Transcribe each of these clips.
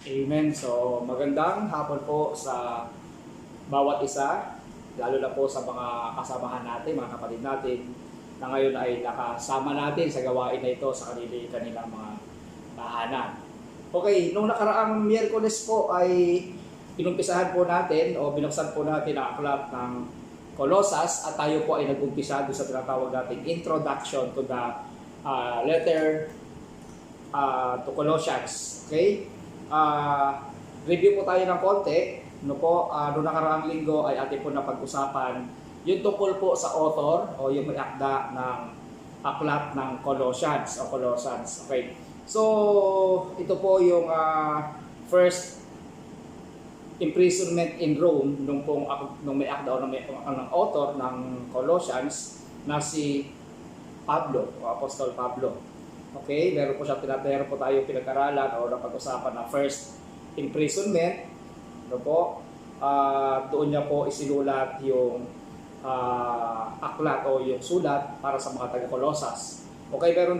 Amen. So, magandang hapon po sa bawat isa, lalo na po sa mga kasamahan natin, mga kapatid natin, na ngayon ay nakasama natin sa gawain na ito sa kanilang mga tahanan. Okay, nung nakaraang Miyerkules po ay inumpisahan po natin o binuksan po natin ang aklat ng Colosas at tayo po ay nag-umpisa doon sa tinatawag nating introduction to the letter to Colossians. Okay? Review po tayo ng konti. Noong nakaraang linggo ay atin po napag-usapan yung tungkol po sa author o yung may akda ng aklat ng Colossians o Colossians. Okay. So, ito po yung first imprisonment in Rome nung may akda o ng author ng Colossians na si Pablo o Apostol Pablo. Okay, meron po tayo pinag-aralan o napag-usapan na first imprisonment. Doon niya po isinulat yung aklat o yung sulat para sa mga taga-Colosas. Okay, meron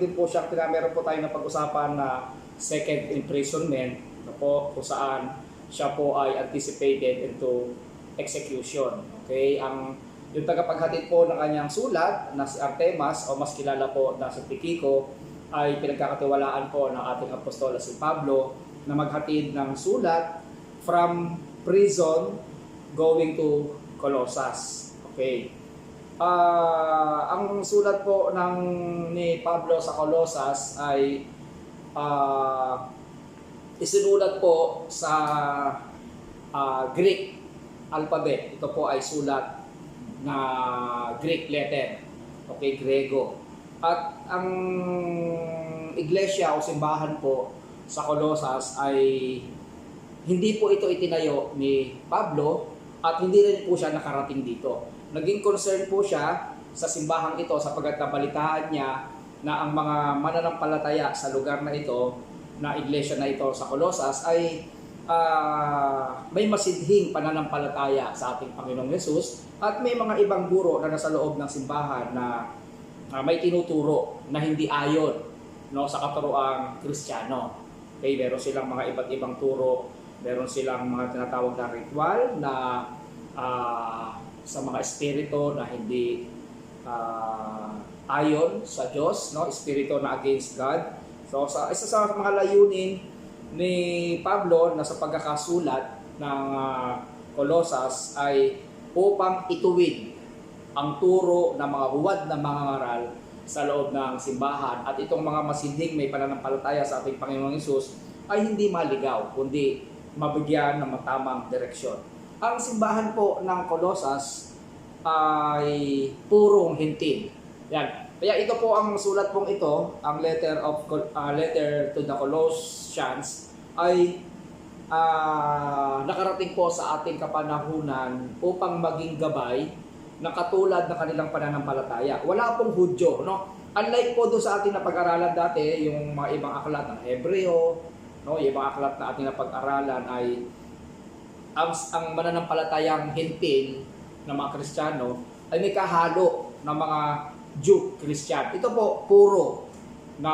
po tayo napag-usapan na second imprisonment, kung saan siya po ay anticipated into execution. Okay, yung tagapaghatid po ng kanyang sulat na si Artemas o mas kilala po na si Tychicus ay pinagkakatiwalaan po ng ating apostol si Pablo na maghatid ng sulat from prison going to Colossus. Okay. Ang sulat po ni Pablo sa Colossus ay isinulat po sa Greek alphabet. Ito po ay sulat na Greek letter. Okay, Grego. At ang iglesia o simbahan po sa Colosas ay hindi po ito itinayo ni Pablo at hindi rin po siya nakarating dito. Naging concern po siya sa simbahang ito sapagkat nabalitaan niya na ang mga mananampalataya sa lugar na ito, na iglesia na ito sa Colosas ay may masidhing pananampalataya sa ating Panginoong Yesus at may mga ibang guro na nasa loob ng simbahan na may tinuturo na hindi ayon sa katuroang Kristiyano. Okay, meron silang mga iba't ibang turo, meron silang mga tinatawag na ritual na sa mga espiritu na hindi ayon sa Diyos, espiritu na against God. So isa sa mga layunin ni Pablo na sa pagkakasulat ng Colosas ay upang ituwid ang turo ng mga huwad na mga ngaral sa loob ng simbahan at itong mga masinding may pananampalataya sa ating Panginoong Hesus ay hindi maligaw kundi mabigyan ng matamang direksyon. Ang simbahan po ng Colosas ay purong hintil. Yan. Kaya ito po ang sulat pong ito, ang letter to the Colossians ay nakarating po sa ating kapanahunan upang maging gabay na katulad ng kanilang pananampalataya. Wala pong Hudyo, Unlike po doon sa ating napag-aralan dati, yung mga ibang aklat ng Hebreo, yung ibang aklat na ating napag-aralan ay ang mananampalatayang hintil ng mga Kristiyano ay may kahalo ng mga Jew Christian. Ito po puro na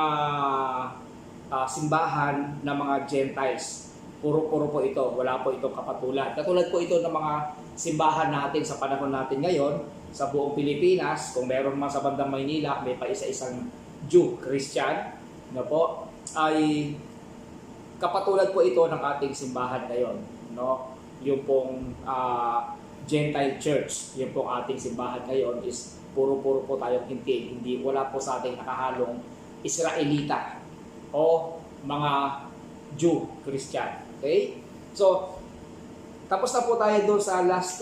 simbahan ng mga Gentiles. Puro po ito. Wala po itong kapatulan. Katulad po ito ng mga simbahan natin sa panahon natin ngayon sa buong Pilipinas. Kung meron man sa bandang Maynila, may pa isa-isang Jew Christian ay kapatulad po ito ng ating simbahan ngayon. Yung pong Gentile Church, yung pong ating simbahan ngayon is puro po tayong hindi wala po sa ating nakahalong Israelita o mga Jew Christian. Okay? So, tapos na po tayo doon sa last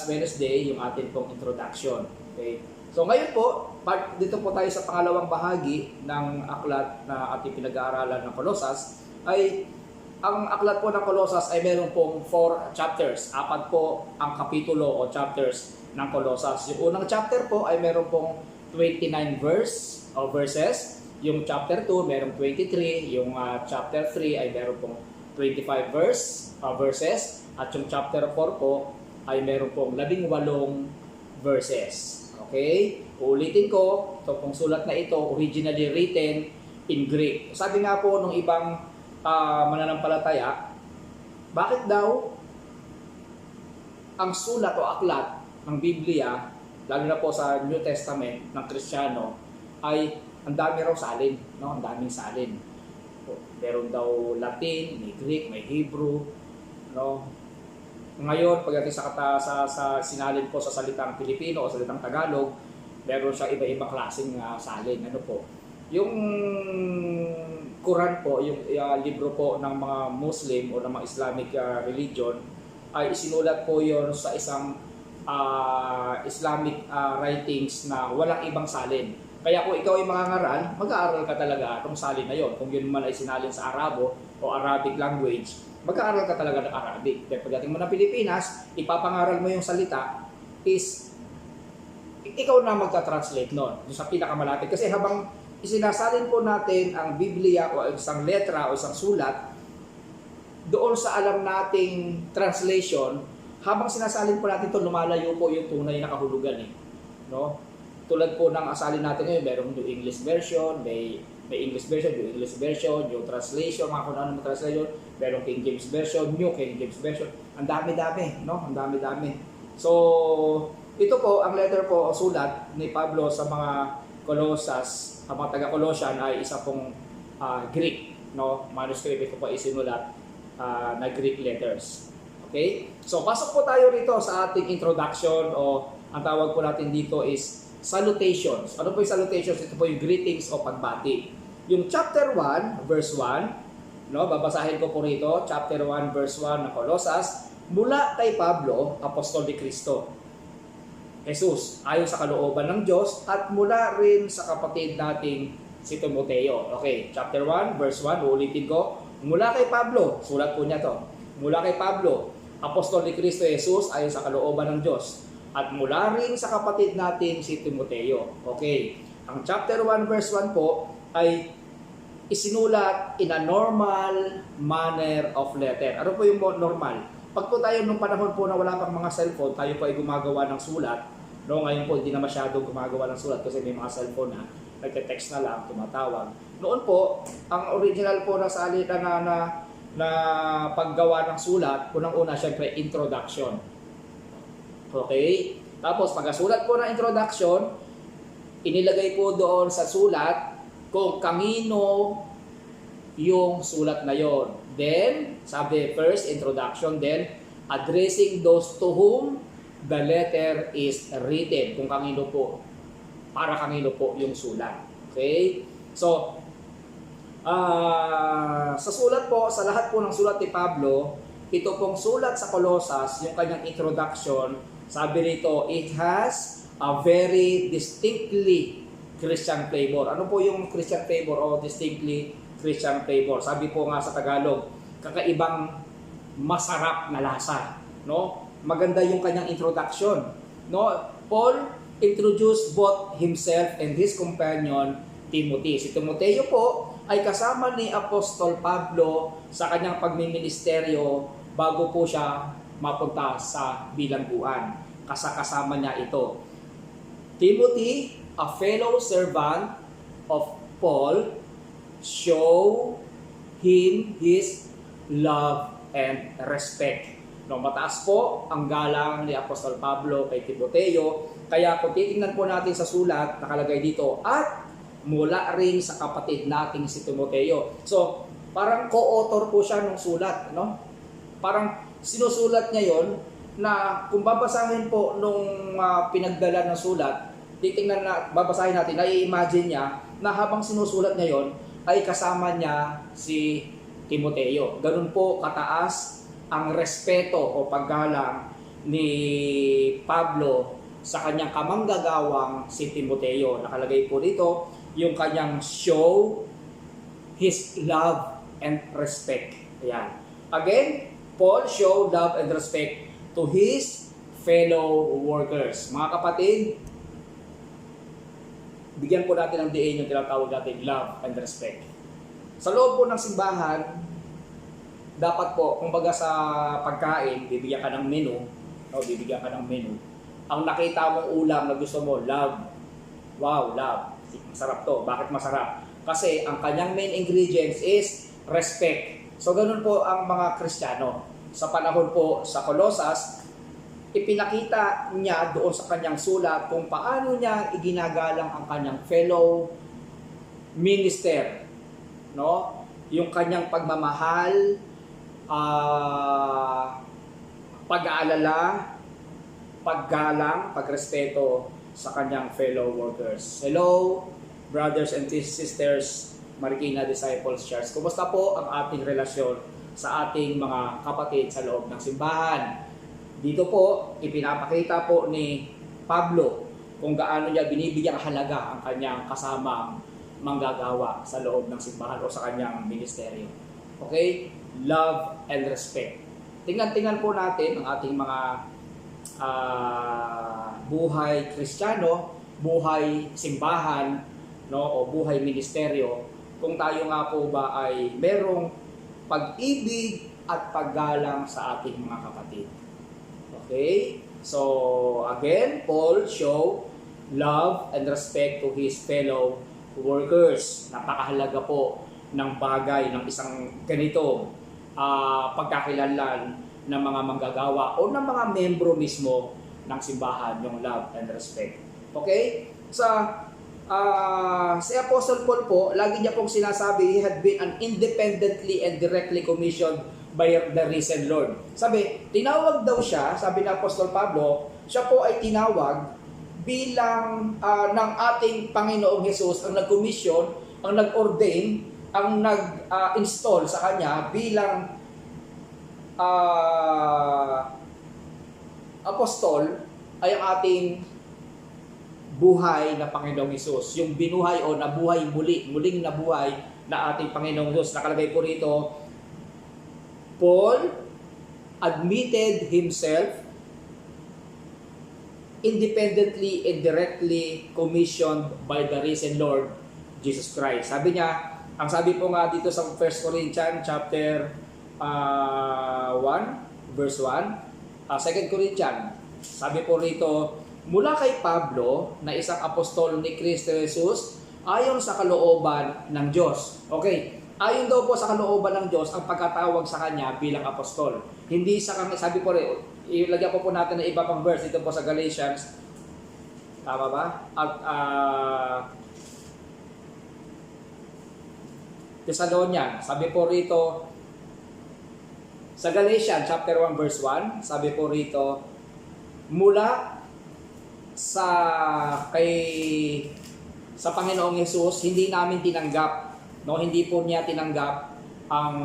Wednesday, yung ating pong introduction. Okay? So, ngayon po, dito po tayo sa pangalawang bahagi ng aklat na ating pinag-aaralan ng Colosas, ay ang aklat po ng Colosas ay meron pong 4 chapters. 4 po ang kapitulo o chapters ng Colosas. Yung unang chapter po ay meron pong 29 verses. Yung chapter 2 meron 23. Yung chapter 3 ay meron pong 25 verses. At yung chapter 4 po ay meron pong 18 verses. Okay? Uulitin ko, ito pong sulat na ito, originally written in Greek. Sabi nga po nung ibang mananampalataya Bakit daw ang sulat o aklat ng Biblia, lalo na po sa New Testament ng Kristiyano, ay ang dami raw salin, no? Ang daming salin. Meron daw Latin, may Greek, may Hebrew, no? Ngayon, pagdating sa sinalin po sa salitang Pilipino o salitang Tagalog, meron siya iba-ibang klaseng salin. Ano po? Yung Quran po, yung libro po ng mga Muslim o ng mga Islamic religion, ay isinulat po yon sa isang Islamic writings na walang ibang salin. Kaya kung ikaw ay mangangaral, mag-aaral ka talaga itong salin na yon. Kung yun man ay sinalin sa Arabo o Arabic language, mag-aaral ka talaga ng Arabic. Kaya pagdating mo ng Pilipinas, ipapangaral mo yung salita is ikaw na magta-translate nun sa pinakamalapit. Kasi habang isinasalin po natin ang Biblia o isang letra o isang sulat doon sa alam nating translation, habang sinasalin po natin ito, lumalayo po yung tunay na kahulugan. No? Tulad po ng asalin natin ngayon, merong New English Version, may English Version, New English Version, New Translation, mga kung ano translation, merong King James Version, New King James Version. Ang dami-dami, no? Ang dami-dami. So, ito po, ang letter po o sulat ni Pablo sa mga Colosas, ang mga taga-Colossian ay isa pong Greek, no? Manuscript ito po isinulat na Greek letters. Okay? So, pasok po tayo rito sa ating introduction o ang tawag po natin dito is salutations. Ano po yung salutations? Ito po yung greetings o pagbati. Yung chapter 1, verse 1, no? Babasahin ko po rito, chapter 1, verse 1 ng Colosas, mula kay Pablo, apostol ni Kristo, Jesus, ayon sa kalooban ng Diyos, at mula rin sa kapatid nating si Timoteo. Okay, chapter 1, verse 1, uulitin ko. Mula kay Pablo, sulat po niya to. Mula kay Pablo, apostol ni Kristo Jesus, ayon sa kalooban ng Diyos, at mula rin sa kapatid natin si Timoteo. Okay, ang chapter 1, verse 1 po ay isinulat in a normal manner of letter. Ano po yung normal? Pag po tayo nung panahon po na wala pang mga cellphone, tayo po ay gumagawa ng sulat. No, ngayon po hindi na masyadong gumagawa ng sulat kasi may mga cellphone na nagte-text na lang, tumatawag. Noon po, ang original po na salita na paggawa ng sulat, unang-una syempre introduction. Okay? Tapos pagkasulat po ng introduction, inilagay po doon sa sulat kung kanino yung sulat na yon. Then, sabi first, introduction, then addressing those to whom the letter is written. Kung kanino po, para kanino po yung sulat. Okay? So, sa sulat po, sa lahat po ng sulat ni Pablo, ito pong sulat sa Colosas, yung kanyang introduction, sabi rito, it has a very distinctly Christian flavor. Ano po yung Christian flavor o distinctly Christian flavor? Sabi po nga sa Tagalog, kakaibang masarap na lasa. No? Maganda yung kanyang introduction. No? Paul introduced both himself and his companion Timothy. Si Timoteo po ay kasama ni Apostol Pablo sa kanyang pagmiministeryo bago po siya mapunta sa bilangguan. Kasama niya ito. Timothy, a fellow servant of Paul, show him his love and respect. No, mataas po ang galang ni Apostol Pablo kay Timoteo. Kaya kung titingnan po natin sa sulat, nakalagay dito, at mula rin sa kapatid nating si Timoteo. So, parang co-author po siya ng sulat, no? Parang sinusulat niya yon na kung babasahin po nung pinagdala ng sulat, titingnan na, babasahin natin, i-imagine niya na habang sinusulat niya yon ay kasama niya si Timoteo. Ganun po kataas ang respeto o paggalang ni Pablo sa kanyang kamanggagawang si Timoteo. Nakalagay po dito yung kanyang show his love and respect. Ayan. Again, Paul showed love and respect to his fellow workers. Mga kapatid, bigyan po natin ng diin yung tinatawag natin love and respect. Sa loob po ng simbahan, dapat po, kumbaga sa pagkain, bibigyan ka ng menu, o bibigyan ka ng menu. Ang nakita mong ulam na gusto mo, love. Wow, love. Masarap to. Bakit masarap? Kasi ang kanyang main ingredients is respect. So, ganun po ang mga Kristiyano. sa panahon po sa Colossus, ipinakita niya doon sa kanyang sulat kung paano niya iginagalang ang kanyang fellow minister, no? Yung kanyang pagmamahal, pag-aalala, paggalang, pagrespeto sa kanyang fellow workers. Hello, brothers and sisters, Marikina Disciples Church. Kumusta po ang ating relasyon sa ating mga kapatid sa loob ng simbahan? Dito po, ipinapakita po ni Pablo kung gaano niya binibigyang halaga ang kanyang kasamang manggagawa sa loob ng simbahan o sa kanyang ministeryo. Okay? Love and respect. Tingnan po natin ang ating mga buhay Kristiyano, buhay simbahan, no, o buhay ministeryo, kung tayo nga po ba ay merong pag-ibig at paggalang sa ating mga kapatid. Okay? So, again, Paul show love and respect to his fellow workers. Napakahalaga po ng bagay ng isang ganito pagkakilanlan ng mga manggagawa o ng mga membro mismo ng simbahan, yung love and respect. Okay? Si Apostle Paul po, lagi niya pong sinasabi, he had been an independently and directly commissioned by the risen Lord. Sabi, tinawag daw siya, sabi ng Apostol Pablo, siya po ay tinawag bilang ng ating Panginoong Hesus ang nag-commission, ang nag-ordain, ang nag-install sa kanya bilang apostol ay ang ating buhay na Panginoong Hesus. Yung binuhay o nabuhay muling nabuhay na ating Panginoong Hesus. Nakalagay po rito, Paul admitted himself independently and directly commissioned by the risen Lord Jesus Christ. Sabi niya, ang sabi po nga dito sa 1 Corinthians chapter 1 verse 1, 2 Corinthians, sabi po rito, mula kay Pablo na isang apostol ni Kristo Jesus ayon sa kalooban ng Diyos. Okay, ayon daw po sa kalooban ng Diyos ang pagkatawag sa kanya bilang apostol. Hindi sa kanya, sabi po rin, ilagyan po natin na iba pang verse dito po sa Galatians. Tama ba? At Thessalonian, sabi po rito sa Galatians chapter 1 verse 1, sabi po rito, mula sa Panginoong Hesus, hindi namin tinanggap, no, hindi po niya tinanggap ang,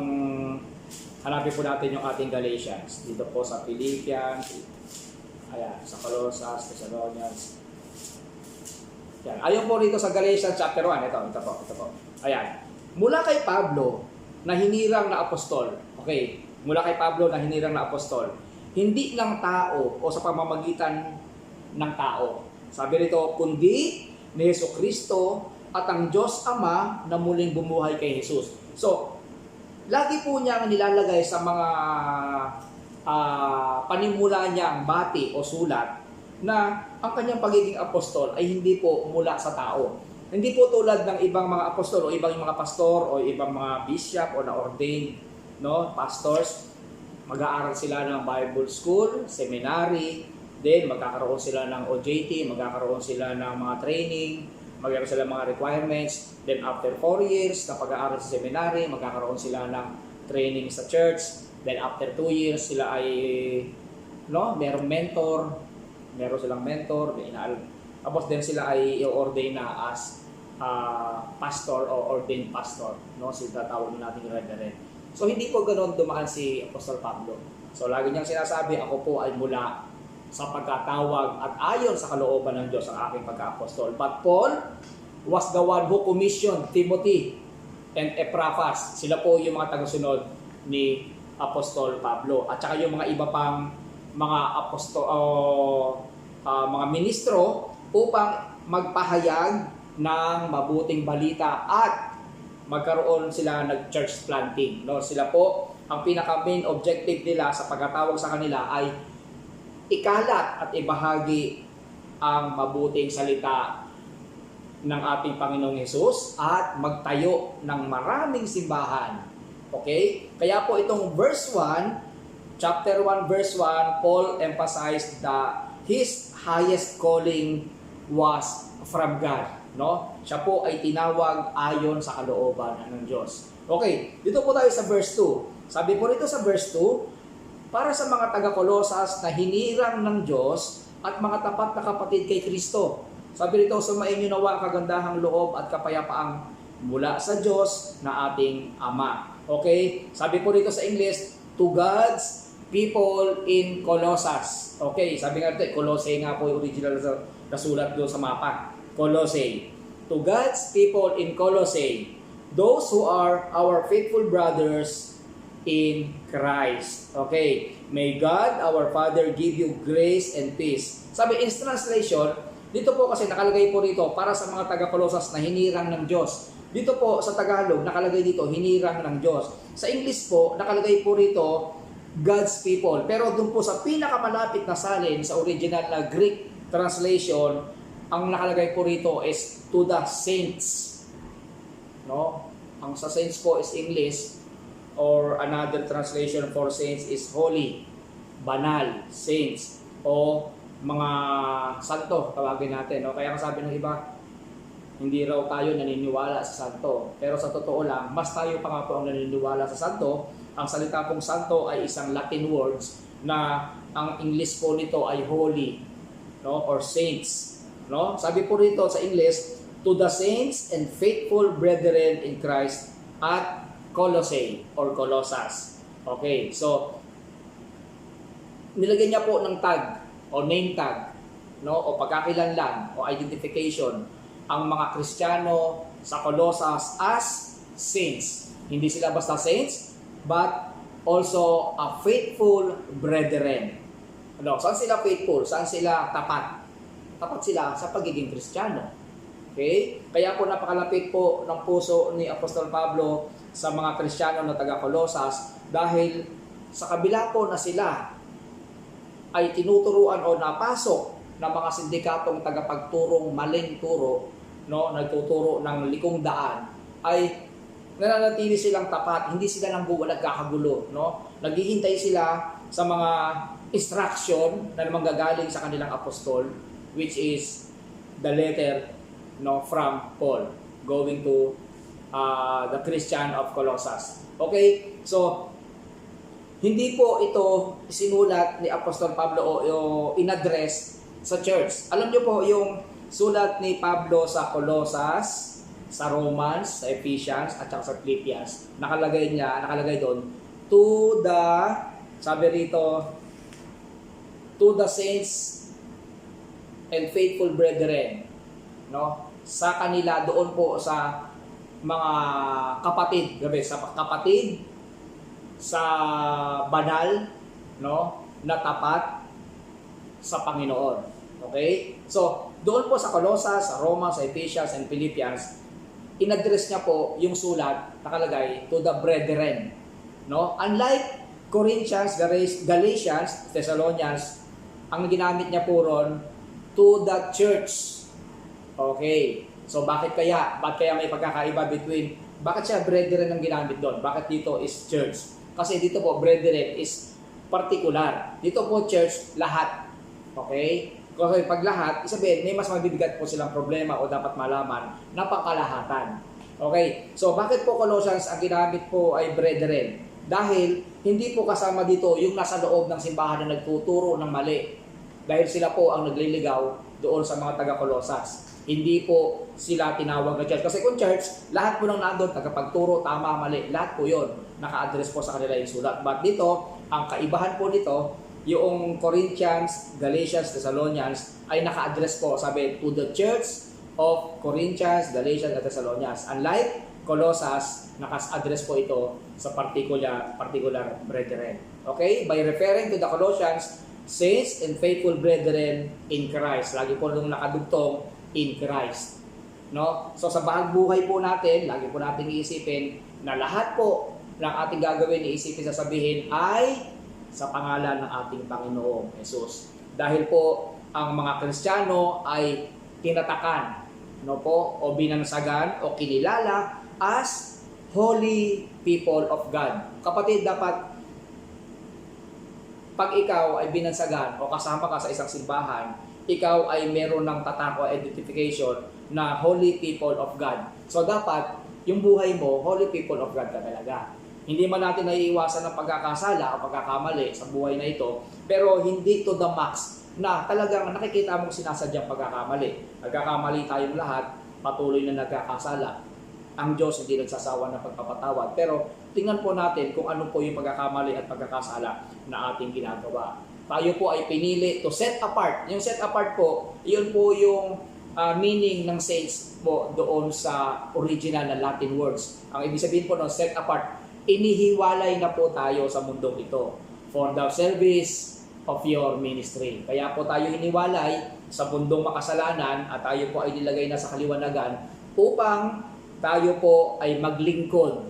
hanapin po natin yung ating Galatians dito po sa Philippians, ayan, sa Colossus, Thessalonians. Yan. Ayon po rito sa Galatians chapter 1, ito po. Ayan. Mula kay Pablo na hinirang na apostol. Okay, mula kay Pablo na hinirang na apostol. Hindi ng tao o sa pamamagitan ng tao. Sabi rito, kundi ni Jesucristo at ang Diyos Ama na muling bumuhay kay Jesus. So, lagi po niyang nilalagay sa mga panimula niyang bati o sulat na ang kanyang pagiging apostol ay hindi po mula sa tao. Hindi po tulad ng ibang mga apostol o ibang mga pastor o ibang mga bishop o na-ordained, no, pastors. Mag-aaral sila ng Bible school, seminary, then magkakaroon sila ng OJT, magkakaroon sila ng mga training, magkakaroon sila ng mga requirements. Then after 4 years, na pag-aaral sa seminary, magkakaroon sila ng training sa church. Then after 2 years, sila ay merong mentor, meron silang mentor, tapos din sila ay i-ordain na as pastor o ordained pastor, no? Sila tawag natin reverend. So hindi po ganoon dumaan si Apostol Pablo. So lagi niyang sinasabi, ako po ay mula sa pagkatawag at ayon sa kalooban ng Diyos ang aking pagka-apostol. But Paul was the one who commissioned Timothy and Epaphras. Sila po yung mga tagasunod ni Apostol Pablo. At saka yung mga iba pang mga apostol mga ministro upang magpahayag ng mabuting balita at magkaroon sila nag-church planting. No? Sila po, ang pinaka-main objective nila sa pagkatawag sa kanila ay ikalat at ibahagi ang mabuting salita ng ating Panginoong Hesus at magtayo ng maraming simbahan. Okay? Kaya po itong verse 1 chapter 1 verse 1, Paul emphasized that his highest calling was from God, no? Siya po ay tinawag ayon sa kalooban ng Diyos. Okay, dito po tayo sa verse 2. Sabi po rito sa verse 2, para sa mga taga-Kolosas na hinirang ng Diyos at mga tapat na kapatid kay Kristo. Sabi rito, sumain niyo nawa ang kagandahang loob at kapayapaang mula sa Diyos na ating Ama. Okay, sabi po rito sa English, to God's people in Colossus. Okay, sabi nga ito, Colossae nga po yung original na sulat doon sa mapa. Colossae. To God's people in Colossae, those who are our faithful brothers in Christ. Okay, may God, our Father, give you grace and peace. Sabi in translation, dito po kasi nakalagay po rito para sa mga taga-Colossus na hinirang ng Diyos. Dito po sa Tagalog, nakalagay dito, hinirang ng Diyos. Sa English po, nakalagay po rito, God's people. Pero doon po sa pinakamalapit na salin, sa original na Greek translation, ang nakalagay po rito is to the saints. No? Ang sa saints po is English, or another translation for saints is holy, banal, saints, o mga santo, tawagin natin. No? Kaya sabi ng iba, hindi raw tayo naniniwala sa santo. Pero sa totoo lang, mas tayo pa nga po ang naniniwala sa santo. Ang salita pong santo ay isang Latin words na ang English po nito ay holy, no, or saints, no? Sabi po rito sa English, to the saints and faithful brethren in Christ at Colossae or Colossus. Okay, so nilagyan niya po ng tag o name tag, no, o pagkakilanlan o identification ang mga Kristiyano sa Colossus as saints. Hindi sila basta saints, but also a faithful brethren. Ano, saan sila faithful? Saan sila tapat? Tapat sila sa pagiging Kristiyano. Okay? Kaya po napakalapit po ng puso ni Apostol Pablo sa mga Kristiyano na taga-Colosas dahil sa kabila po na sila ay tinuturuan o napasok ng mga sindikatong tagapagturong maling turo, no, nagtuturo ng likong daan, ay nananatili silang tapat, hindi sila nagkakagulo, no? Naghihintay sila sa mga instruction na manggagaling sa kanilang apostol, which is the letter, no, from Paul going to the Christian of Colossus. Okay? So hindi po ito sinulat ni Apostol Pablo o in-address sa church. Alam niyo po yung sulat ni Pablo sa Colossus, sa Romans, sa Ephesians, at saka sa Philippians, nakalagay doon, to the, sabi rito, to the saints and faithful brethren, no? Sa kanila, doon po sa mga kapatid, sa banal, no, na tapat sa Panginoon. Okay? So, doon po sa Colossus, sa Romans, sa Ephesians, and Philippians, in-address niya po yung sulat, nakalagay, to the brethren. No? Unlike Corinthians, Galatians, Thessalonians, ang ginamit niya po ron, to the church. Okay. So, bakit kaya may pagkakaiba between, bakit siya brethren ang ginamit doon? Bakit dito is church? Kasi dito po, brethren is particular. Dito po, church, lahat. Okay? Kasi pag lahat, isabihin, may mas mabibigat po silang problema o dapat malaman na pangkalahatan. Okay? So, bakit po Colossians ang ginamit po ay brethren? Dahil hindi po kasama dito yung nasa loob ng simbahan na nagtuturo ng mali. Dahil sila po ang nagliligaw doon sa mga taga-Colossus. Hindi po sila tinawag na church. Kasi kung church, lahat po nang nandun, tagapagturo, tama, mali, lahat po yun. Naka-address po sa kanila yung sulat. But dito, ang kaibahan po nito, yung Corinthians, Galatians, Thessalonians, ay naka-address po, sabi, to the church of Corinthians, Galatians, at Thessalonians. Unlike Colossus, naka-address po ito sa particular brethren. Okay? By referring to the Colossians, saints and faithful brethren in Christ. Lagi po nung nakadugtong, in Christ. No? So sa bahag buhay po natin, lagi po natin iisipin na lahat po ng ating gagawin, iisipin, sasabihin ay sa pangalan ng ating Panginoong Jesus. Dahil po ang mga Kristiyano ay tinatakan, no po, o binansagan o kinilala as holy people of God. Kapatid, dapat pag ikaw ay binansagan o kasama ka sa isang simbahan, ikaw ay meron ng tatak o identification na holy people of God. So dapat, yung buhay mo, holy people of God ka talaga. Hindi man natin naiiwasan ng pagkakasala o pagkakamali sa buhay na ito, pero hindi to the max na talagang nakikita mong sinasadyang pagkakamali. Nagkakamali tayong lahat, patuloy na nagkakasala. Ang Diyos hindi nagsasawa ng pagpapatawad. Pero tingnan po natin kung ano po yung pagkakamali at pagkakasala na ating ginagawa. Tayo po ay pinili to set apart. Yung set apart po, yun po yung meaning ng saints po doon sa original na Latin words. Ang ibig sabihin po ng set apart, inihiwalay na po tayo sa mundong ito for the service of your ministry. Kaya po tayo hiniwalay sa mundong makasalanan at tayo po ay nilagay na sa kaliwanagan upang tayo po ay maglingkod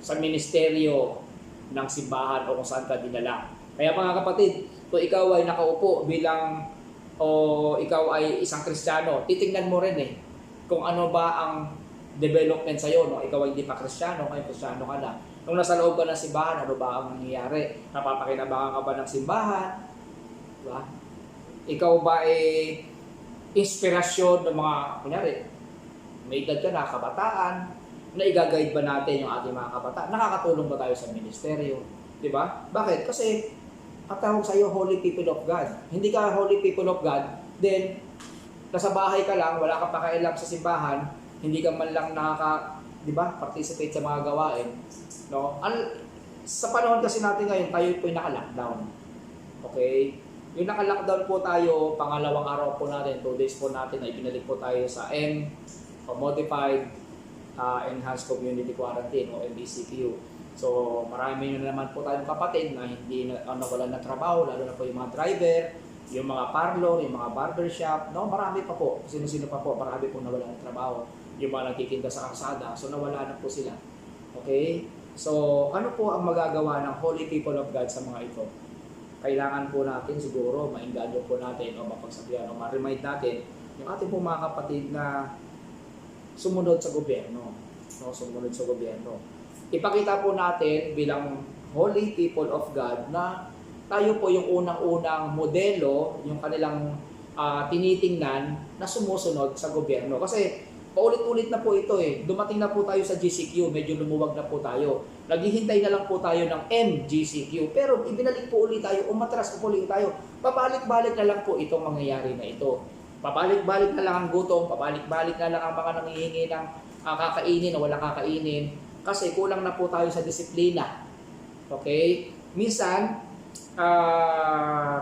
sa ministeryo ng simbahan o kung saan ka dinala. Kaya mga kapatid, kung ikaw ay nakaupo bilang o ikaw ay isang Kristiyano, titingnan mo rin kung ano ba ang development sa'yo. No? Ikaw ay hindi pa Kristiyano, ngayon Kristiyano ka na. Nung nasa loob ka ng simbahan, ano ba ang nangyayari? Napapakinabangan ka ba ng simbahan? Diba? Ikaw ba ay inspirasyon ng mga, kunyari, may edad ka na, kabataan, na i-guide ba natin yung ating mga kabataan? Nakakatulong ba tayo sa ministeryo? Diba? Bakit? Kasi ang tawag sa iyo, holy people of God. Hindi ka holy people of God, then nasa bahay ka lang, wala ka pakailam sa simbahan, hindi ka man lang participate sa mga gawain. No? Sa panahon kasi natin ngayon, tayo po yung naka-lockdown. Okay? Yung naka-lockdown po tayo, pangalawang araw po natin, 2 days po natin, ay binalik po tayo sa Modified Enhanced Community Quarantine o MBCQ. So marami na naman po tayong kapatid na hindi nawalan ng trabaho, lalo na po yung mga driver, yung mga parlor, yung mga barbershop, no, marami pa po, sino-sino pa po, marami po nawalan ng trabaho, yung mga nagtitinda sa kalsada, so nawala na po sila. Okay? So ano po ang magagawa ng holy people of God sa mga ito? Kailangan po natin siguro, mainganyo po natin o mapagsabihan o ma-remind natin yung ating po mga kapatid na sumunod sa gobyerno. No, sumunod sa gobyerno. Ipakita po natin bilang holy people of God na tayo po yung unang-unang modelo, yung kanilang tinitingnan na sumusunod sa gobyerno. Kasi paulit-ulit na po ito Dumating na po tayo sa GCQ, medyo lumuwag na po tayo. Naghihintay na lang po tayo ng MGCQ. Pero ibinalik po ulit tayo, umatras po ulit tayo. Pabalik-balik na lang po itong mangyayari na ito. Pabalik-balik na lang ang gutom, pabalik-balik na lang ang mga nangihingi ng kakainin o wala kakainin kasi kulang na po tayo sa disiplina. Okay? Minsan,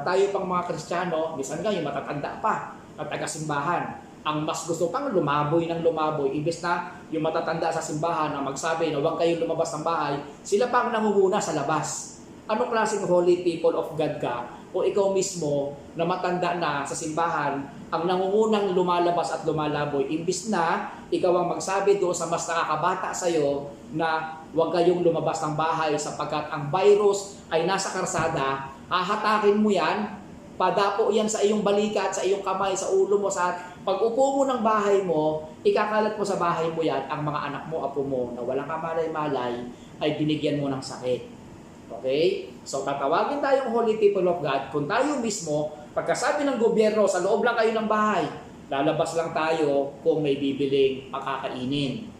tayo pang mga Kristiyano, minsan nga yung matatanda pa at taga-simbahan, ang mas gusto pang lumaboy ng lumaboy, imbes na yung matatanda sa simbahan na magsabi na huwag kayong lumabas ng bahay, sila pang nangunguna sa labas. Anong klaseng holy people of God ka? O ikaw mismo na matanda na sa simbahan ang nangungunang lumalabas at lumalaboy, imbis na ikaw ang magsabi doon sa mas nakakabata sa iyo na huwag kayong lumabas ng bahay sapagkat ang virus ay nasa karsada, hahatakin mo yan, padapo yan sa iyong balikat, sa iyong kamay, sa ulo mo, sa pag-upo mo ng bahay mo, ikakalat mo sa bahay mo yan, ang mga anak mo, apo mo, na walang kamalay-malay, ay binigyan mo ng sakit. Okay? So tatawagin tayong holy people of God kung tayo mismo, pagkasabi ng gobyerno, sa loob lang kayo ng bahay, lalabas lang tayo kung may bibiling pakakainin.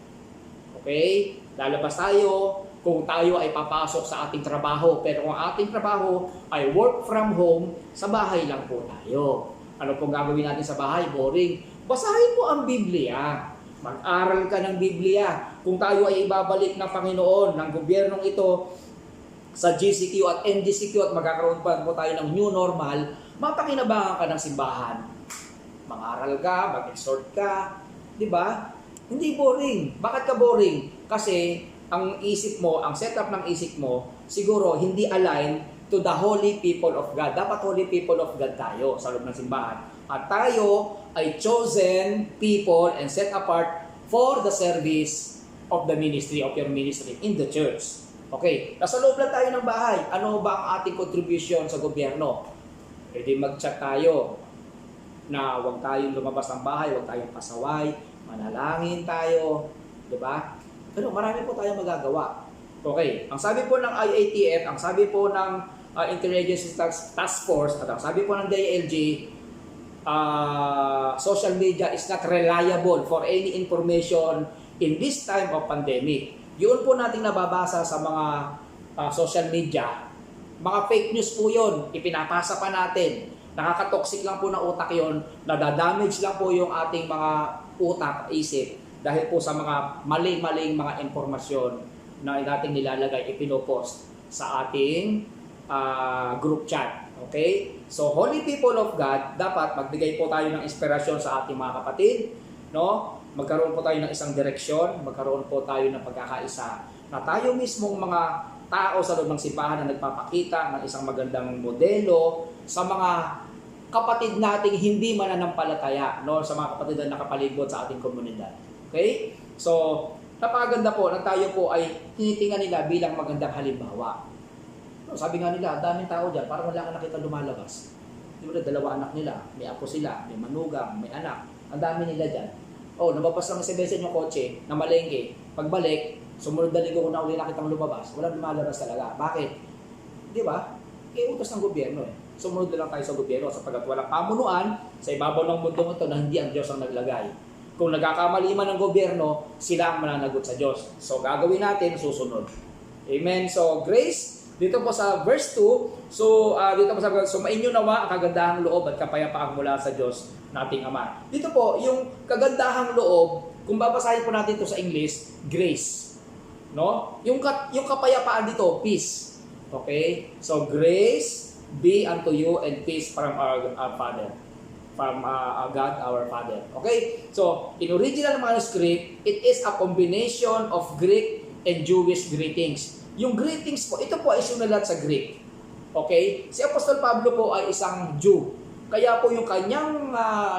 Okay? Lalabas tayo kung tayo ay papasok sa ating trabaho. Pero kung ating trabaho ay work from home, sa bahay lang po tayo. Ano pong gagawin natin sa bahay? Boring. Basahin mo ang Biblia. Mag-aral ka ng Biblia. Kung tayo ay ibabalik ng Panginoon, ng gobyernong ito, sa GCQ at NGCQ at magkakaroon pa po tayo ng new normal, mapakinabangan ka ng simbahan. Mag-aral ka, mag-exhort ka, di ba? Hindi boring. Bakit ka boring? Kasi ang isip mo, ang setup ng isip mo, siguro hindi align to the holy people of God. Dapat holy people of God tayo sa loob ng simbahan. At tayo ay chosen people and set apart for the service of the ministry, of your ministry in the church. Okay, nasa loob lang tayo ng bahay. Ano ba ang ating contribution sa gobyerno? Pwede mag-chat tayo na huwag tayong lumabas ng bahay, huwag tayong pasaway, manalangin tayo, di ba? Pero marami po tayong magagawa. Okay, ang sabi po ng IATF, ang sabi po ng Interagency Task Force, at sabi po ng DILG, social media is not reliable for any information in this time of pandemic. Yun po nating nababasa sa mga social media. Mga fake news po yun, ipinapasa pa natin. Nakaka-toxic lang po na utak yun, nadadamage lang po yung ating mga utak, isip, dahil po sa mga mali-maling mga informasyon na nating nilalagay, ipinopost sa ating group chat. Okay? So, holy people of God, dapat magbigay po tayo ng inspirasyon sa ating mga kapatid, no? Magkaroon po tayo ng isang direksyon, magkaroon po tayo ng pagkakaisa, na tayo mismong mga tao sa loob ng simbahan na nagpapakita ng isang magandang modelo sa mga kapatid nating hindi mananampalataya, no? Sa mga kapatid na nakapalibot sa ating komunidad. Okay? So, napakaganda po na tayo po ay tinitingnan nila bilang magandang halimbawa. No, sabi nga nila, daming tao dyan, parang wala ka nakita lumalabas. Di ba, 2 anak nila, may apo sila, may manugang, may anak. Ang dami nila dyan. Oh, nabapas lang sa beses yung kotse, na malengke. Pagbalik, sumunod na linggo ko na uli nakitang lumabas. Walang lumalabas talaga. Bakit? Di ba? Utos ng gobyerno eh. Sumunod na lang tayo sa gobyerno sapagkat walang pamunuan sa ibabaw ng mundo ito na hindi ang Diyos ang naglagay. Kung nagkakamali man ng gobyerno, sila ang mananagot sa Diyos. So gagawin natin, susunod. Amen. So grace, dito po sa verse 2, dito po sa sumainyo nawa ang kagandahang loob at kapayapaang mula sa Diyos nating Ama. Dito po, yung kagandahang loob, kung babasahin po natin ito sa English, grace. No? Yung kapayapaan dito, peace. Okay? So grace be unto you and peace from our Father. From God our Father. Okay? So, in original manuscript, it is a combination of Greek and Jewish greetings. Yung greetings po, ito po ay sinulat sa Greek. Okay? Si Apostol Pablo po ay isang Jew. Kaya po yung kanyang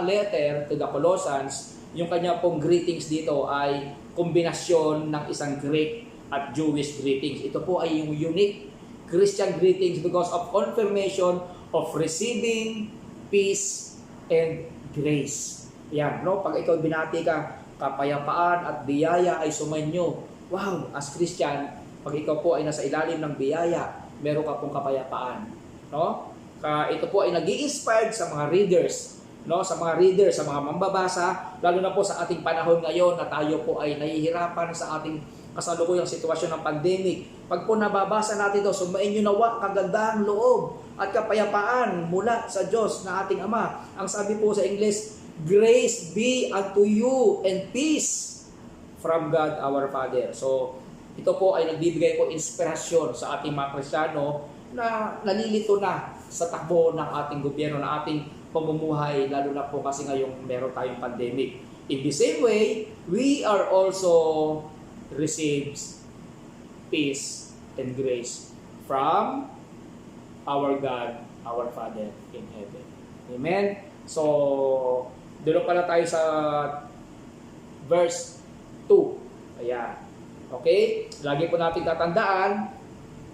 letter to the Colossians, yung kanyang pong greetings dito ay kombinasyon ng isang Greek at Jewish greetings. Ito po ay yung unique Christian greetings because of confirmation of receiving peace and grace. Yan, no? Pag ikaw binati ka, kapayapaan at biyaya ay sumainyo. Wow, as Christian, pag ikaw po ay nasa ilalim ng biyaya, meron ka pong kapayapaan. No? Ito po ay nag-i-inspired sa mga readers, no? Sa mga readers, sa mga mambabasa, lalo na po sa ating panahon ngayon na tayo po ay nahihirapan sa ating kasalukuyang sitwasyon ng pandemic. Pag po nababasa natin ito, sumainyo nawa kagandahang loob at kapayapaan mula sa Diyos na ating Ama. Ang sabi po sa English, grace be unto you and peace from God our Father. So, ito po ay nagbibigay po inspirasyon sa ating mga Kristiyano na nalilito na sa takbo ng ating gobyerno, ng ating pamumuhay, lalo na po kasi ngayong meron tayong pandemic. In the same way, we are also receives peace and grace from our God, our Father in heaven. Amen? So, doon pala tayo sa verse 2. Ayan. Okay? Lagi po natin tatandaan,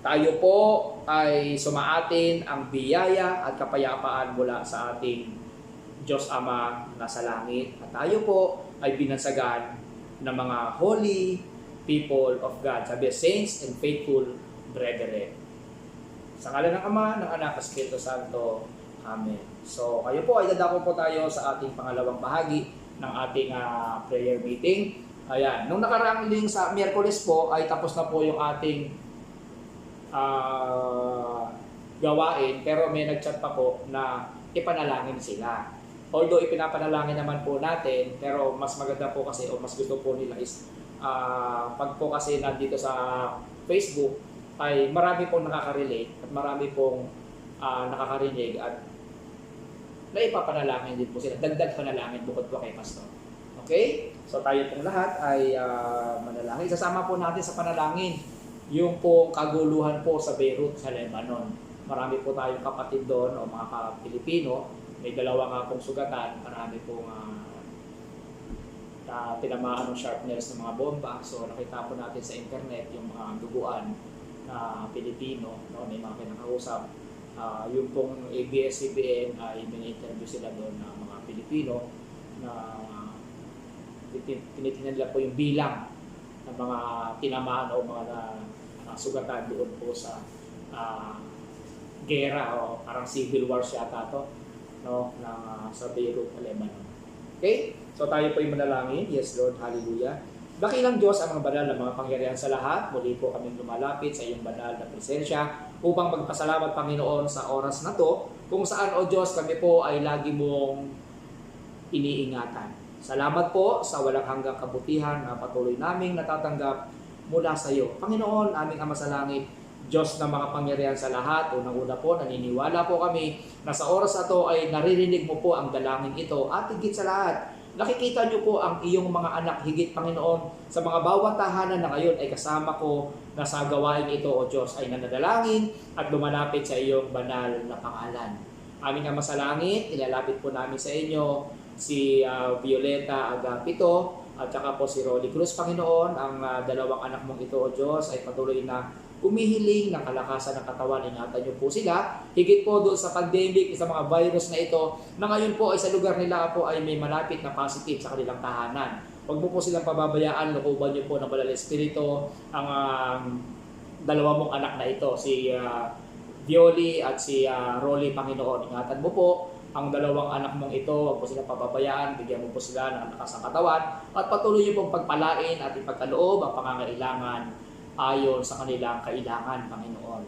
tayo po ay sumaatin ang biyaya at kapayapaan mula sa ating Diyos Ama na sa langit. At tayo po ay binansagan ng mga holy people of God. Sabi, saints and faithful brethren. Sa ngalan ng Ama, ng Anak, at Espiritu Santo. Amen. So, kayo po ay dadako po tayo sa ating pangalawang bahagi ng ating prayer meeting. Ayan. Nung nakaraang linggo sa Miyerkules po, ay tapos na po yung ating gawain. Pero may nag-chat pa po na ipanalangin sila. Although ipinapanalangin naman po natin, pero mas maganda po kasi o mas gusto po nila is pag po kasi nandito sa Facebook ay marami pong nakaka-relate at marami pong nakakarinig at naipapanalangin din po sila. Dagdag panalangin bukod po kay Pastor. Okay? So tayo pong lahat ay manalangin. Sasama po natin sa panalangin yung pong kaguluhan po sa Beirut, sa Lebanon. Marami po tayong kapatid doon o mga Pilipino. May 2 nga pong sugatan. Marami pong tinamaan ng sharpness ng mga bomba. So nakita po natin sa internet yung mga duguan na Pilipino, no? May mga pinakausap. Yung pong ABS-CBN ay may-interview sila doon na mga Pilipino na tinitingnan nila po yung bilang ng mga tinamaan o mga sugatan doon po sa gera o parang civil war yata to, no, sa Beirut, Lebanon. Okay? So tayo po ay manalangin. Yes Lord, hallelujah. Dakilang Diyos ang mga banal na mga pangyarihan sa lahat. Muli po kaming lumalapit sa iyong banal na presensya upang magpasalamat, Panginoon, sa oras na to kung saan, O Diyos, kami po ay lagi mong iniingatan. Salamat po sa walang hanggang kabutihan na patuloy naming natatanggap mula sa iyo. Panginoon, aming Ama sa Langit, Diyos na mga pangyarihan sa lahat, unang-una po, naniniwala po kami na sa oras na to ay naririnig mo po ang dalangin ito at higit sa lahat, nakikita niyo po ang iyong mga anak, higit Panginoon, sa mga bawat tahanan na ngayon ay kasama ko na sa gawain ito, O Diyos, ay nanadalangin at lumalapit sa iyong banal na pangalan. Aming Ama sa Langit, ilalapit po namin sa inyo si Violeta Agapito at saka po si Rolly Cruz, Panginoon. Ang dalawang anak mong ito, O Diyos, ay patuloy na humihiling ng kalakasan ng katawan. Ingatan niyo po sila. Higit po doon sa pandemic, sa mga virus na ito, na ngayon po ay sa lugar nila po ay may malapit na positive sa kanilang tahanan. Huwag mo po silang pababayaan, lukuban niyo po ng Banal na Espiritu ang dalawa mong anak na ito, si Violi at si Rolly, Panginoon. Ingatan mo po ang dalawang anak mong ito, huwag po silang pababayaan, bigyan mo po sila ng lakas ng katawan at patuloy niyo pong pagpalain at ipagkaloob ang pangangailangan ayon sa kanilang kailangan, Panginoon.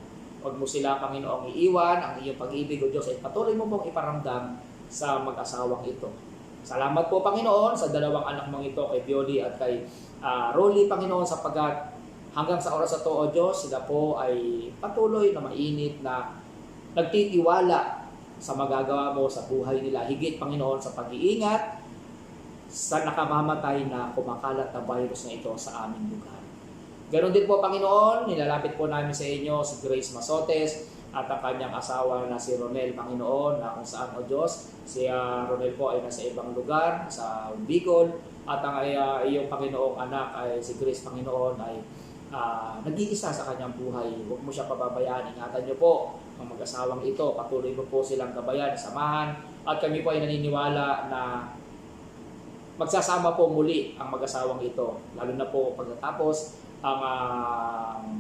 Huwag mo sila, Panginoong, iiwan. Ang iyong pag-ibig, O Diyos, ay patuloy mo pong iparamdam sa mag-asawang ito. Salamat po, Panginoon, sa dalawang anak mong ito, kay Violi at kay Rolly, Panginoon, sapagkat hanggang sa oras na ito, O Diyos, sila po ay patuloy na mainit na nagtitiwala sa magagawa mo sa buhay nila. Higit, Panginoon, sa pag-iingat sa nakamamatay na kumakalat na virus na ito sa aming lugar. Ganon din po, Panginoon, nilalapit po namin sa inyo si Grace Masotes at ang kanyang asawa na si Ronel, Panginoon, na kung saan, O Diyos, si Ronel po ay nasa ibang lugar, sa Bicol, at ang iyong Panginoong anak ay si Grace, Panginoon, ay nag-iisa sa kanyang buhay. Huwag mo siya pababayaan. Ingatan niyo po ang mag-asawang ito. Patuloy mo po silang gabayan, samahan, at kami po ay naniniwala na magsasama po muli ang mag-asawang ito, lalo na po pagkatapos ang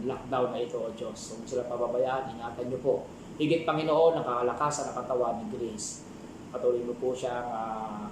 lockdown na ito, O Diyos. Huwag sila pababayaan, ingatan niyo po. Higit, Panginoon, ang kakalakasan ng katawan ni Grace. Patuloy mo po siyang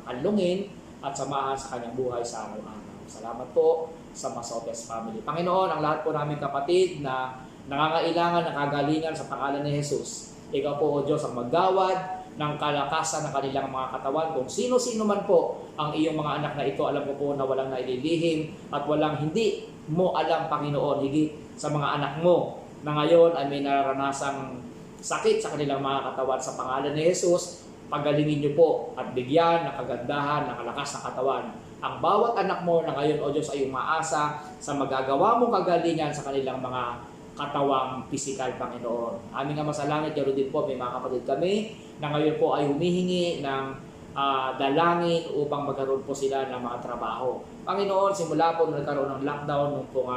kanlungin at samahan sa kanyang buhay sa araw-araw. Salamat po sa Masotes family. Panginoon, ang lahat po namin kapatid na nangangailangan ng kagalingan sa pangalan ni Jesus. Ikaw po, O Diyos, ang maggawad ng kalakasan ng kanilang mga katawan. Kung sino-sino man po ang iyong mga anak na ito, alam ko po na walang naililihim at walang hindi mo alam, Panginoon, higit sa mga anak mo na ngayon ay may naranasang sakit sa kanilang mga katawan. Sa pangalan ni Jesus, pagalingin niyo po at bigyan ng kagandahan, ng kalakas ng katawan ang bawat anak mo na ngayon, O Diyos, ay umaasa sa magagawa mong kagalingan sa kanilang mga katawang pisikal, Panginoon. Aming Ama sa Langit, ganoon din po, may mga kapatid kami na ngayon po ay humihingi ng dalangin upang magkaroon po sila ng mga trabaho. Panginoon, simula po nung nagkaroon ng lockdown, nung po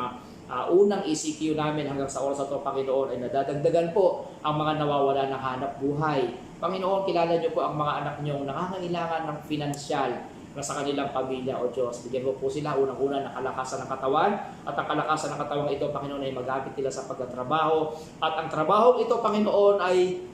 unang ECQ namin hanggang sa oras na ito, Panginoon, ay nadadagdagan po ang mga nawawala ng hanap buhay. Panginoon, kilala niyo po ang mga anak niyong nangangailangan ng pinansyal na sa kanilang pamilya, O Diyos. Bigyan mo po sila unang-una ng kalakasan ng katawan at ang kalakasan ng katawan ito, Panginoon, ay magamit nila sa pagtatrabaho at ang trabaho ito, Panginoon, ay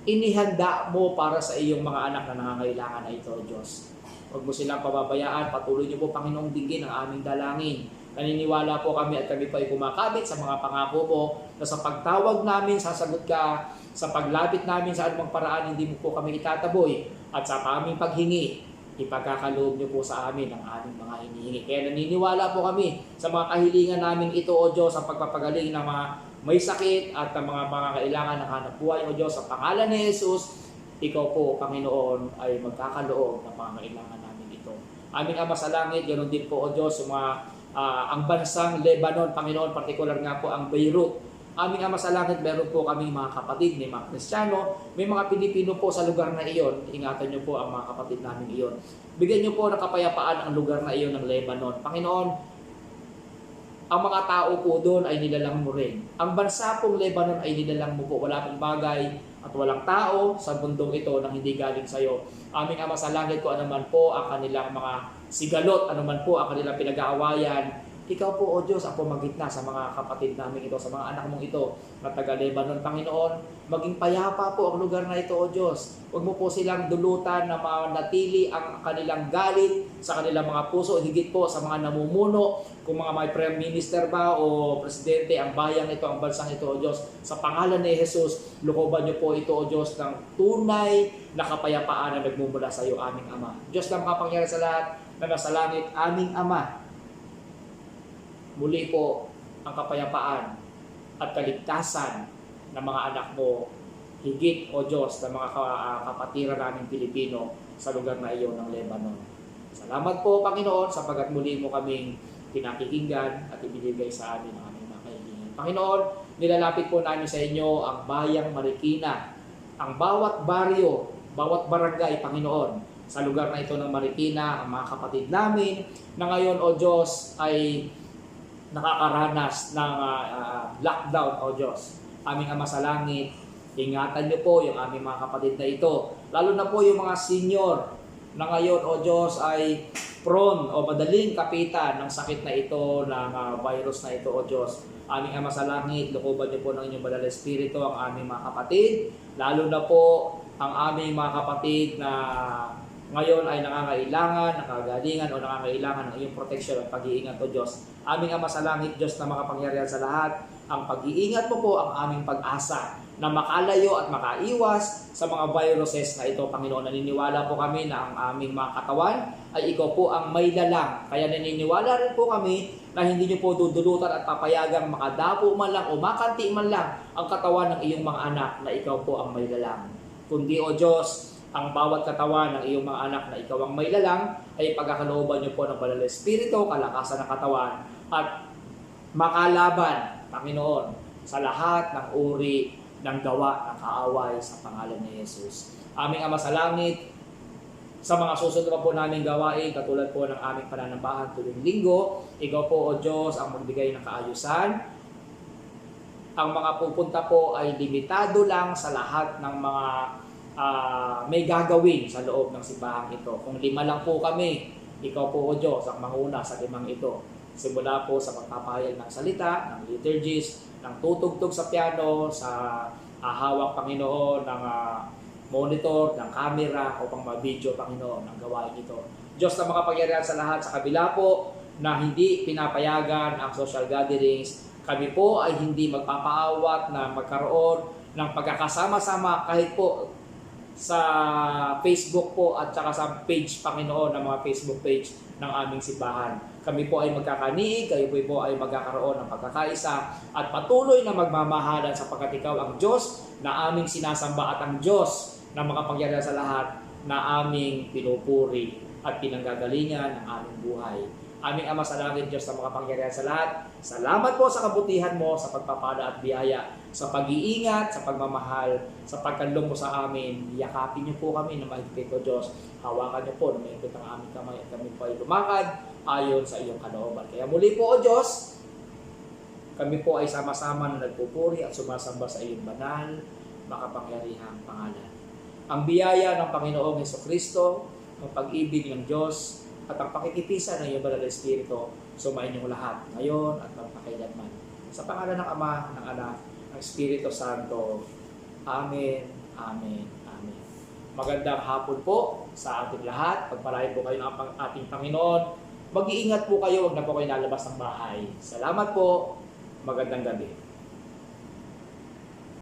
inihanda mo para sa iyong mga anak na nangangailangan na ito, O Diyos. Huwag mo silang pababayaan, patuloy niyo po, Panginoong, dinggin ang aming dalangin. Naniniwala po kami at kami po ay kumakabit sa mga pangako mo na sa pagtawag namin, sasagot ka, sa paglapit namin sa anumang paraan, hindi mo po kami itataboy at sa aming paghingi, ipagkakaloob niyo po sa amin ang aming mga hinihingi. Kaya naniniwala po kami sa mga kahilingan namin ito, O Diyos, sa pagpapagaling ng mga may sakit at ang mga kailangan ng hanap buhay, O Diyos, sa pangalan ni Jesus, ikaw po, Panginoon, ay magkakaloob ng mga kailangan namin ito. Aming Ama sa Langit, ganoon din po, O Diyos, ang bansang Lebanon, Panginoon, partikular nga po ang Beirut. Aming Ama sa Langit, meron po kami mga kapatid, may mga Kristiyano, may mga Pilipino po sa lugar na iyon. Ingatan niyo po ang mga kapatid namin iyon. Bigyan niyo po ng kapayapaan ang lugar na iyon ng Lebanon. Panginoon, ang mga tao po doon ay nilalang mo rin. Ang bansa pong Lebanon ay nilalang mo po. Wala pong bagay at walang tao sa bundong ito nang hindi galing sa iyo. Aming Ama sa Langit, ko anuman po ang kanilang mga sigalot, anuman po ang kanilang pinag-aawayan, Ikaw po, O Diyos, ang pumagitna sa mga kapatid namin ito, sa mga anak mong ito na taga-Lebanon, Panginoon. Maging payapa po ang lugar na ito, O Diyos. Huwag mo po silang dulutan na manatili ang kanilang galit sa kanilang mga puso, higit po sa mga namumuno, kung mga may prime minister ba o presidente, ang bayang ito, ang bansang ito, O Diyos. Sa pangalan ni Jesus, lukoban niyo po ito, O Diyos, ng tunay na kapayapaan na nagmumula sa iyo, aming Ama. Diyos na makapangyari sa lahat, na nasa langit, aming Ama. Muli po ang kapayapaan at kaligtasan ng mga anak mo, higit, O Diyos, ng mga kapatiran naming Pilipino sa lugar na iyon ng Lebanon. Salamat po, Panginoon, sapagat muli mo kaming pinakikinggan at ibinigay sa amin ang aming mga kailangan. Panginoon, nilalapit po namin sa inyo ang bayang Marikina, ang bawat baryo, bawat barangay, Panginoon, sa lugar na ito ng Marikina, ang mga kapatid namin na ngayon, O Diyos, ay nakakaranas ng lockdown, O Diyos. Aming Ama sa Langit, ingatan niyo po yung aming mga kapatid na ito. Lalo na po yung mga senior na ngayon, O Diyos, ay prone o madaling kapitan ng sakit na ito, ng virus na ito, O Diyos. Aming Ama sa Langit, lukuban niyo po ng inyong banal na Espiritu ang aming mga kapatid. Lalo na po ang aming mga kapatid na ngayon ay nangangailangan, nakagalingan o nangangailangan ng iyong proteksyon at pag-iingat, O Diyos. Aming Ama sa Langit, Diyos na makapangyarihan sa lahat, ang pag-iingat mo po ang aming pag-asa na makalayo at makaiwas sa mga viruses na ito, Panginoon. Naniniwala po kami na ang aming mga katawan ay ikaw po ang may lalang. Kaya naniniwala rin po kami na hindi niyo po dudulutan at papayagang makadapo man lang o makanti man lang ang katawan ng iyong mga anak na ikaw po ang may lalang. Kundi, O Diyos, ang bawat katawan ng iyong mga anak na ikaw ang may lalang ay pagkakalooban niyo po ng banal na Espiritu, kalakasan ng katawan at makalaban, Panginoon, sa lahat ng uri ng gawa ng kaaway sa pangalan ni Jesus. Aming Ama sa Langit, sa mga susunod pa po namin gawain, katulad po ng aming pananambahan tuwing linggo, ikaw po, O Diyos, ang magbigay ng kaayusan. Ang mga pupunta po ay limitado lang sa lahat ng mga may gagawin sa loob ng simbahan ito. Kung 5 lang po kami, ikaw po, O Diyos, ang manguna sa 5 ito. Simula po sa pagpapahayag ng salita, ng liturgies, ng tutugtog sa piano, sa hawak, Panginoon, ng monitor, ng camera, upang ma-video, Panginoon, ang gawain ito. Diyos na makapangyarihan sa lahat, sa kabila po na hindi pinapayagan ang social gatherings, kami po ay hindi magpapaawat na magkaroon ng pagkakasama-sama kahit po sa Facebook po at saka sa page, Panginoon, ng mga Facebook page ng aming simbahan. Kami po ay magkakaniig, kayo po ay magkakaroon ng pagkakaisa at patuloy na magmamahalan sapagkat ikaw ang Diyos na aming sinasamba at ang Diyos na makapangyarihan sa lahat na aming pinupuri at pinanggagalingan ng aming buhay. Aming Ama sa Langit, Diyos na makapangyarihan sa lahat, salamat po sa kabutihan mo, sa pagpapala at biyaya, sa pag-iingat, sa pagmamahal, sa pagkanlong mo sa amin. Yakapin niyo po kami na mahigpit, O Diyos. Hawakan niyo po na mahigpit ang aming kamay at kami po ay lumakad ayon sa iyong kalooban. Kaya muli po, O Diyos, kami po ay sama-sama na nagpupuri at sumasamba sa iyong banal, makapangyarihang pangalan. Ang biyaya ng Panginoong Hesukristo, ang pag-ibig ng Diyos, at ang pakikipisa ng iyong banal na Espiritu, sumayin niyong lahat, ngayon at magpakailanman. Sa pangalan ng Ama, ng Anak, ng Espiritu Santo. Amen, Amen, Amen. Magandang hapon po sa ating lahat. Pagpalain po kayo ng ating Panginoon. Mag-iingat po kayo, huwag na po kayo nalabas ng bahay. Salamat po. Magandang gabi.